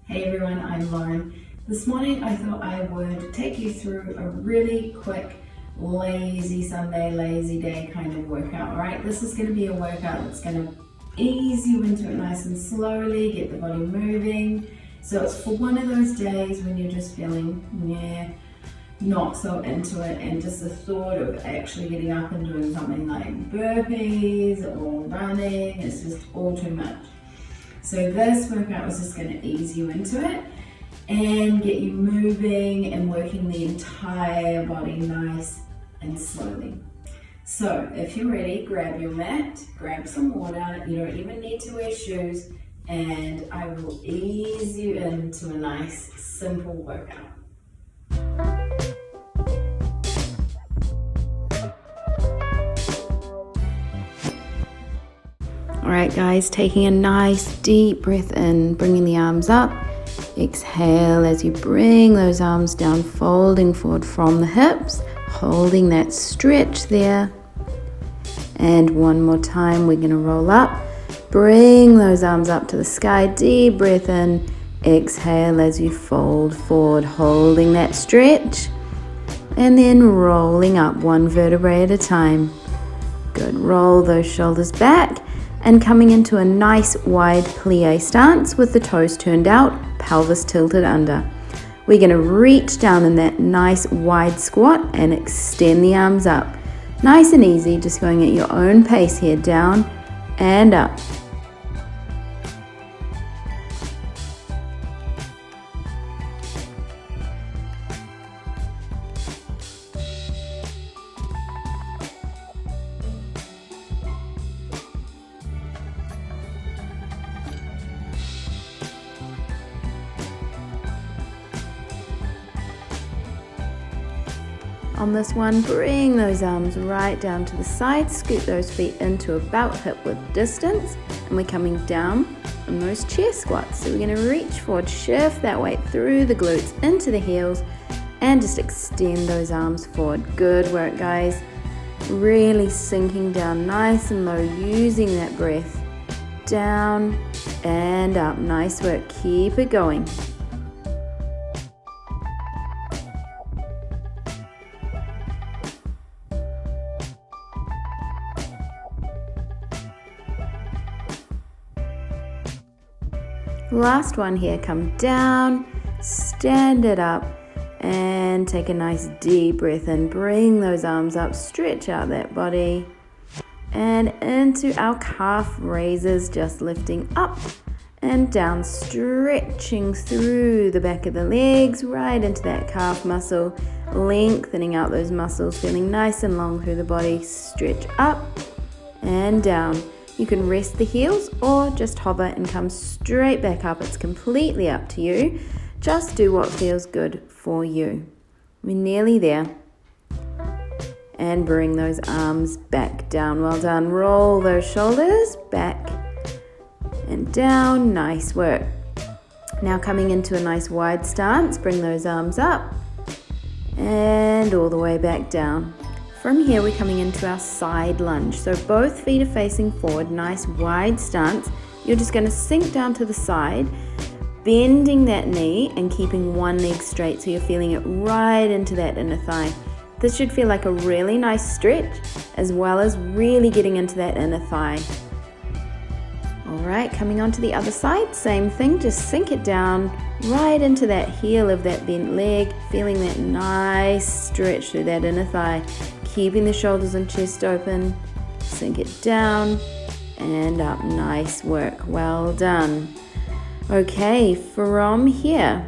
Hey everyone, I'm Lauren. This morning I thought I would take you through a really quick lazy Sunday, lazy day kind of workout, alright? This is going to be a workout that's going to ease you into it nice and slowly, get the body moving. So it's for one of those days when you're just feeling, not so into it, and just the thought of actually getting up and doing something like burpees or running is just all too much. So this workout is just going to ease you into it and get you moving and working the entire body nice and slowly. So if you're ready, grab your mat, grab some water, you don't even need to wear shoes, and I will ease you into a nice simple workout. Alright guys, taking a nice deep breath in, bringing the arms up. Exhale as you bring those arms down, folding forward from the hips, holding that stretch there. And one more time, we're going to roll up. Bring those arms up to the sky, deep breath in. Exhale as you fold forward, holding that stretch. And then rolling up one vertebrae at a time. Good, roll those shoulders back. And coming into a nice wide plie stance with the toes turned out, pelvis tilted under. We're going to reach down in that nice wide squat and extend the arms up. Nice and easy, just going at your own pace here, down and up. On this one, bring those arms right down to the side, scoot those feet into about hip width distance, and we're coming down on those chair squats. So we're going to reach forward, shift that weight through the glutes into the heels, and just extend those arms forward. Good work, guys. Really sinking down nice and low, using that breath. Down and up. Nice work. Keep it going. Last one here, come down, stand it up, and take a nice deep breath in. Bring those arms up, stretch out that body, and into our calf raises, just lifting up and down, stretching through the back of the legs, right into that calf muscle, lengthening out those muscles, feeling nice and long through the body. Stretch up and down. You can rest the heels or just hover and come straight back up. It's completely up to you. Just do what feels good for you. We're nearly there. And bring those arms back down. Well done. Roll those shoulders back and down. Nice work. Now coming into a nice wide stance. Bring those arms up and all the way back down. From here, we're coming into our side lunge. So both feet are facing forward, nice wide stance. You're just going to sink down to the side, bending that knee and keeping one leg straight so you're feeling it right into that inner thigh. This should feel like a really nice stretch, as well as really getting into that inner thigh. All right, coming on to the other side, same thing, just sink it down right into that heel of that bent leg, feeling that nice stretch through that inner thigh. Keeping the shoulders and chest open, sink it down and up. Nice work, well done. Okay, from here,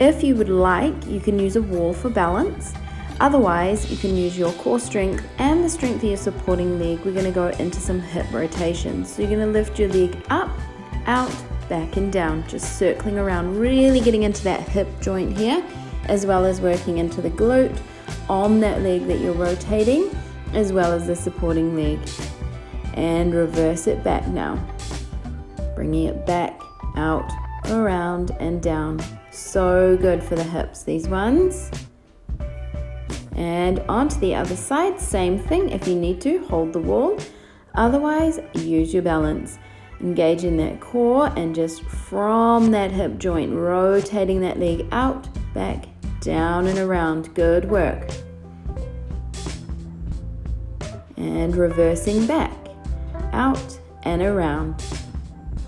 if you would like, you can use a wall for balance. Otherwise, you can use your core strength and the strength of your supporting leg. We're going to go into some hip rotations. So you're going to lift your leg up, out, back and down, just circling around, really getting into that hip joint here, as well as working into the glute on that leg that you're rotating, as well as the supporting leg. And reverse it back now, bringing it back, out, around and down. So good for the hips, these ones. And onto the other side, same thing. If you need to, hold the wall. Otherwise, use your balance. engaging that core, and just from that hip joint, rotating that leg out, back, down and around. Good work. And reversing back, out and around.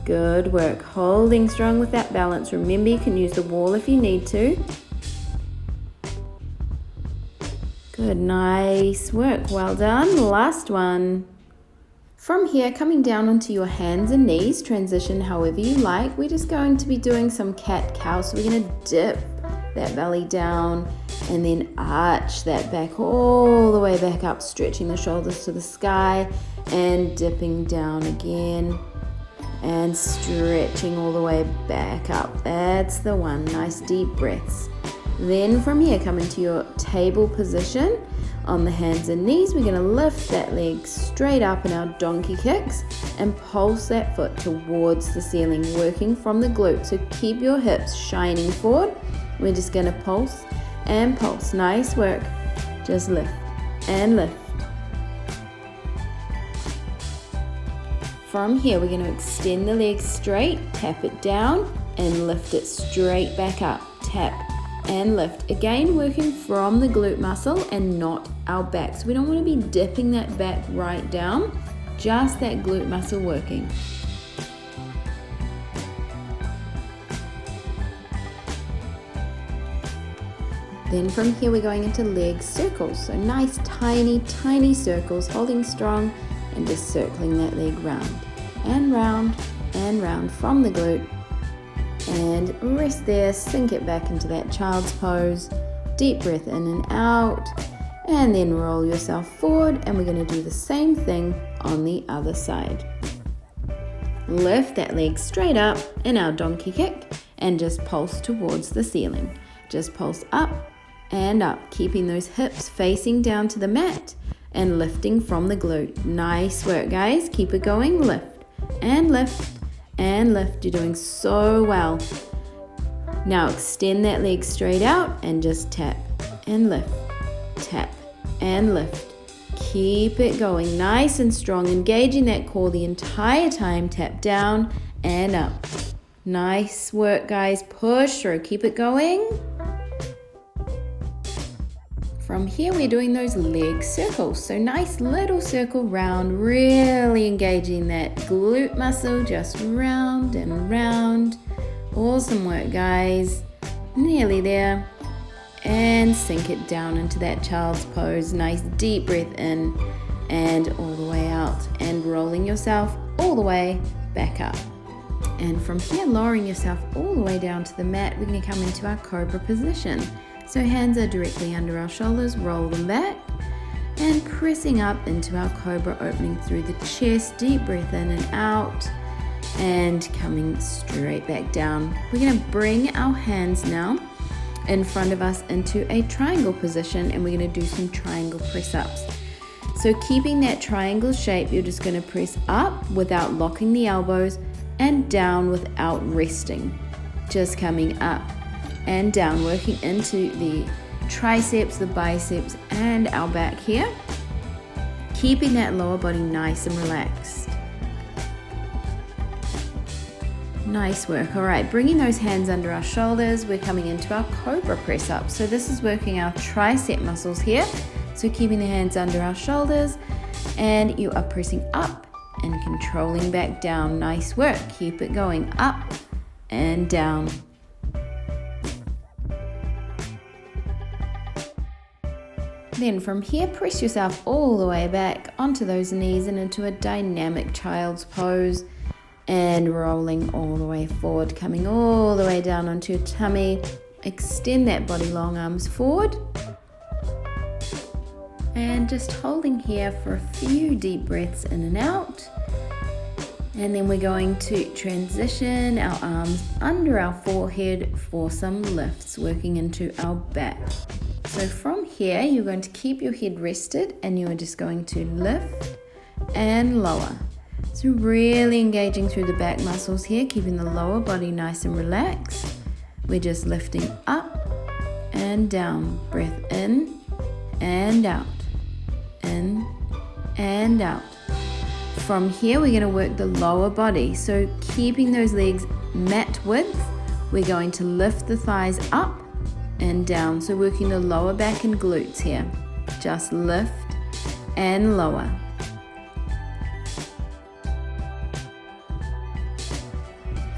Good work. Holding strong with that balance. Remember, you can use the wall if you need to. Good, nice work. Well done. Last one. From here, coming down onto your hands and knees, transition however you like. We're just going to be doing some cat-cow. So we're going to dip that belly down and then arch that back all the way back up, stretching the shoulders to the sky and dipping down again and stretching all the way back up. That's the one. Nice deep breaths. Then from here, come into your table position. On the hands and knees, we're going to lift that leg straight up in our donkey kicks and pulse that foot towards the ceiling, working from the glute. So keep your hips shining forward. We're just going to pulse and pulse. Nice work. Just lift and lift. From here, we're going to extend the leg straight, tap it down and lift it straight back up. Tap and lift. Again, working from the glute muscle and not our back. So we don't want to be dipping that back right down, just that glute muscle working. Then from here, we're going into leg circles. So nice, tiny, tiny circles, holding strong and just circling that leg round and round and round from the glute. And rest there, sink it back into that child's pose. Deep breath in and out, and then roll yourself forward, and we're going to do the same thing on the other side. Lift that leg straight up in our donkey kick and just pulse towards the ceiling. Just pulse up and up, keeping those hips facing down to the mat and lifting from the glute. Nice work, guys. Keep it going. Lift and lift and lift. You're doing so well. Now extend that leg straight out and just tap and lift, tap and lift. Keep it going nice and strong, engaging that core the entire time. Tap down and up. Nice work, guys. Push through. Keep it going. From here, we're doing those leg circles. So nice little circle round, really engaging that glute muscle, just round and round. Awesome work, guys. Nearly there. And sink it down into that child's pose. Nice deep breath in and all the way out. And rolling yourself all the way back up. And from here, lowering yourself all the way down to the mat, we're going to come into our Cobra position. So hands are directly under our shoulders, roll them back, and pressing up into our Cobra, opening through the chest, deep breath in and out, and coming straight back down. We're going to bring our hands now in front of us into a triangle position, and we're going to do some triangle press-ups. So keeping that triangle shape, you're just going to press up without locking the elbows and down without resting. Just coming up and down, working into the triceps, the biceps, and our back here. Keeping that lower body nice and relaxed. Nice work. All right, bringing those hands under our shoulders, we're coming into our Cobra press up. So this is working our tricep muscles here. So keeping the hands under our shoulders, and you are pressing up and controlling back down. Nice work. Keep it going up and down. Then from here, press yourself all the way back onto those knees and into a dynamic child's pose, and rolling all the way forward, coming all the way down onto your tummy. Extend that body, long arms forward, and just holding here for a few deep breaths in and out. And then we're going to transition our arms under our forehead for some lifts, working into our back. So from here, you're going to keep your head rested, and you are just going to lift and lower. So really engaging through the back muscles here, keeping the lower body nice and relaxed. We're just lifting up and down. Breath in and out, in and out. From here, we're going to work the lower body. So keeping those legs mat width, we're going to lift the thighs up and down. So working the lower back and glutes here. Just lift and lower.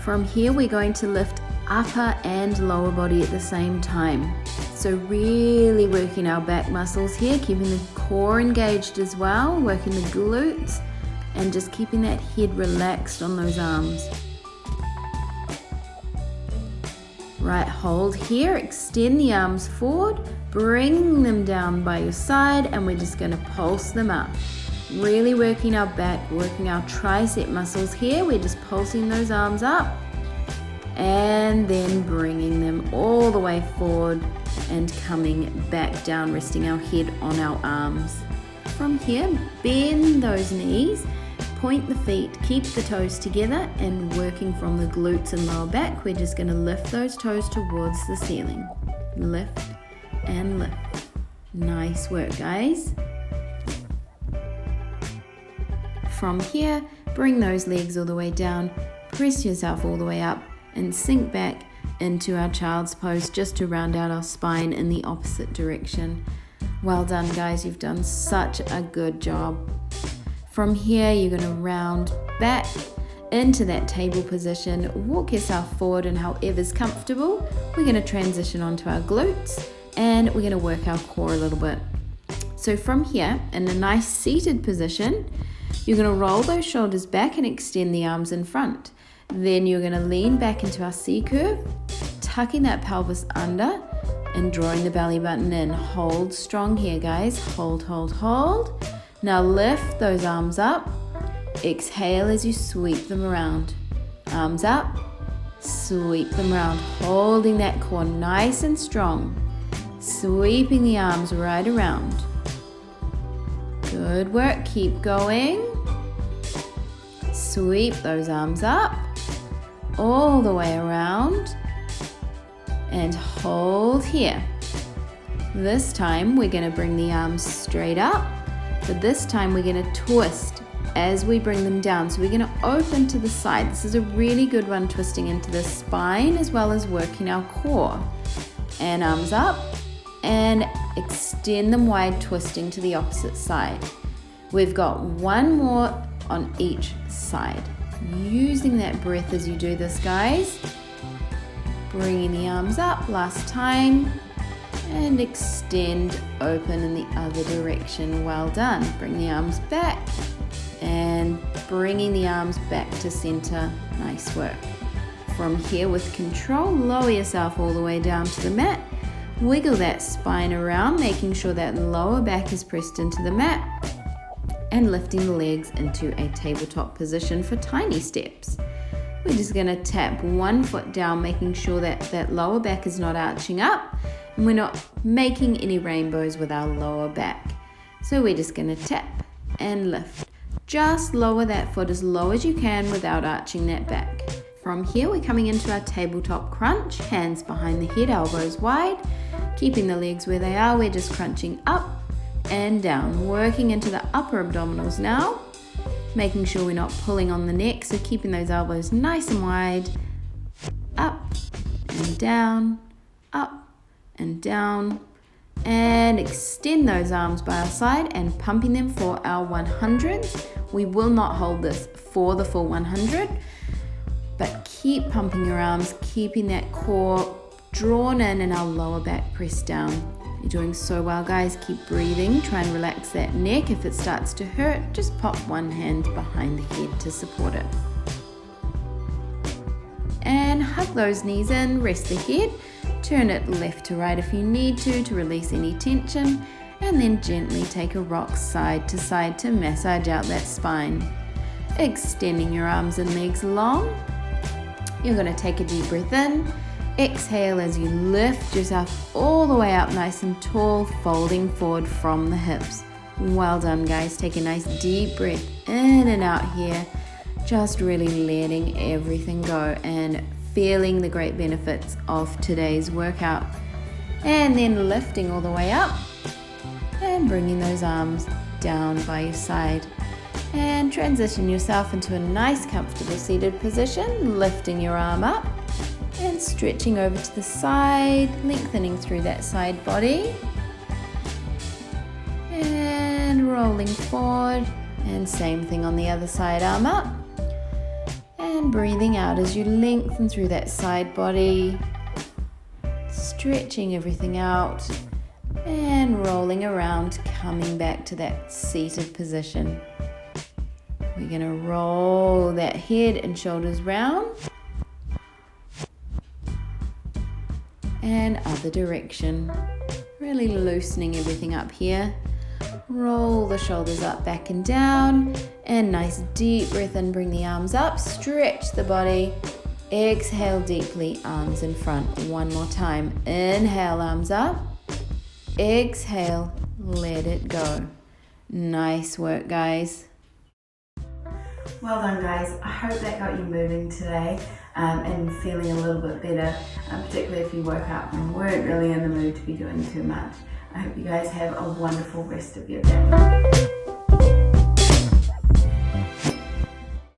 From here, we're going to lift upper and lower body at the same time. So really working our back muscles here, keeping the core engaged as well, working the glutes, and just keeping that head relaxed on those arms. Right, hold here, extend the arms forward, bring them down by your side, and we're just going to pulse them up. Really working our back, working our tricep muscles here. We're just pulsing those arms up and then bringing them all the way forward and coming back down, resting our head on our arms. From here, bend those knees, point the feet, keep the toes together, and working from the glutes and lower back, we're just going to lift those toes towards the ceiling. Lift and lift. Nice work, guys. From here, bring those legs all the way down, press yourself all the way up, and sink back into our child's pose just to round out our spine in the opposite direction. Well done, guys. You've done such a good job. From here, you're going to round back into that table position, walk yourself forward and however's comfortable. We're going to transition onto our glutes and we're going to work our core a little bit. So from here, in a nice seated position, you're going to roll those shoulders back and extend the arms in front. Then you're going to lean back into our C curve, tucking that pelvis under and drawing the belly button in. Hold strong here, guys. Hold, hold, hold. Now lift those arms up. Exhale as you sweep them around. Arms up, sweep them around, holding that core nice and strong. Sweeping the arms right around. Good work, keep going. Sweep those arms up, all the way around, and hold here. This time we're going to bring the arms straight up, but this time we're going to twist as we bring them down. So we're going to open to the side. This is a really good one, twisting into the spine as well as working our core. And arms up and extend them wide, twisting to the opposite side. We've got one more on each side. Using that breath as you do this, guys. Bringing the arms up last time and extend, open in the other direction. Well done. Bring the arms back and bringing the arms back to center. Nice work. From here, with control, lower yourself all the way down to the mat. Wiggle that spine around, making sure that lower back is pressed into the mat, and lifting the legs into a tabletop position for tiny steps. We're just going to tap one foot down, making sure that that lower back is not arching up, and we're not making any rainbows with our lower back. So we're just going to tap and lift. Just lower that foot as low as you can without arching that back. From here, we're coming into our tabletop crunch, hands behind the head, elbows wide, keeping the legs where they are. We're just crunching up and down, working into the upper abdominals now, making sure we're not pulling on the neck, so keeping those elbows nice and wide, up and down, up and down, and extend those arms by our side and pumping them for our 100s. We will not hold this for the full 100, but keep pumping your arms, keeping that core drawn in and our lower back pressed down. You're doing so well, guys. Keep breathing. Try and relax that neck. If it starts to hurt, just pop one hand behind the head to support it. And hug those knees in, rest the head, turn it left to right if you need to release any tension, and then gently take a rock side to massage out that spine. Extending your arms and legs long. You're going to take a deep breath in. Exhale as you lift yourself all the way up nice and tall, folding forward from the hips. Well done, guys. Take a nice deep breath in and out here. Just really letting everything go and feeling the great benefits of today's workout. And then lifting all the way up and bringing those arms down by your side. And transition yourself into a nice comfortable seated position, lifting your arm up and stretching over to the side, lengthening through that side body. And rolling forward, and same thing on the other side, arm up. And breathing out as you lengthen through that side body, stretching everything out, and rolling around, coming back to that seated position. We're going to roll that head and shoulders round, and other direction, really loosening everything up here. Roll the shoulders up, back and down, and nice deep breath in, bring the arms up, stretch the body, exhale deeply, arms in front. One more time, inhale, arms up, exhale, let it go. Nice work, guys. Well done, guys. I hope that got you moving today and feeling a little bit better, particularly if you woke up and weren't really in the mood to be doing too much. I hope you guys have a wonderful rest of your day.